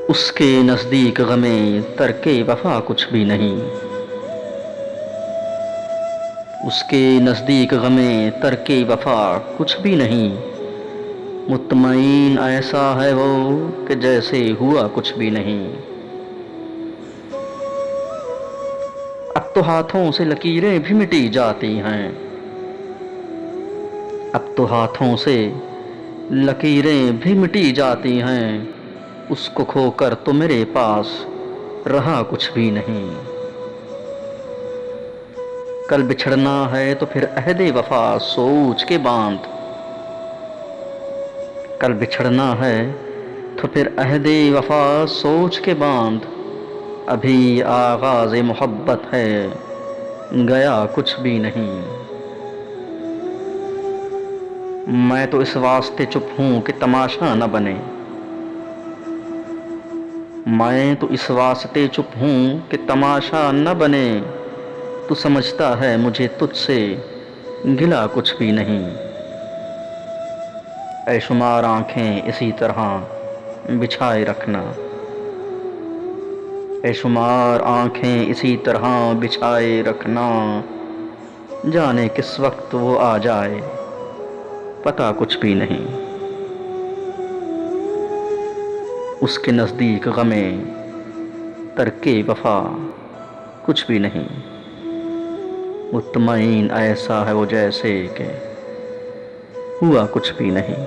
اس کے نزدیک غم ترک وفا کچھ بھی نہیں، اس کے نزدیک غم ترک وفا کچھ بھی نہیں، مطمئن ایسا ہے وہ کہ جیسے ہوا کچھ بھی نہیں۔ اب تو ہاتھوں سے لکیریں بھی مٹی جاتی ہیں، اب تو ہاتھوں سے لکیریں بھی مٹی جاتی ہیں، اس کو کھو کر تو میرے پاس رہا کچھ بھی نہیں۔ کل بچھڑنا ہے تو پھر عہد وفا سوچ کے باندھ، کل بچھڑنا ہے تو پھر عہد وفا سوچ کے باندھ، ابھی آغاز محبت ہے گیا کچھ بھی نہیں۔ میں تو اس واسطے چپ ہوں کہ تماشا نہ بنے، میں تو اس واسطے چپ ہوں کہ تماشا نہ بنے، تو سمجھتا ہے مجھے تجھ سے گلا کچھ بھی نہیں۔ اے شمار آنکھیں اسی طرح بچھائے رکھنا، اے شمار آنکھیں اسی طرح بچھائے رکھنا، جانے کس وقت وہ آ جائے پتہ کچھ بھی نہیں۔ اس کے نزدیک غم ترک وفا کچھ بھی نہیں، مطمئن ایسا ہے وہ جیسے کہ ہوا کچھ بھی نہیں۔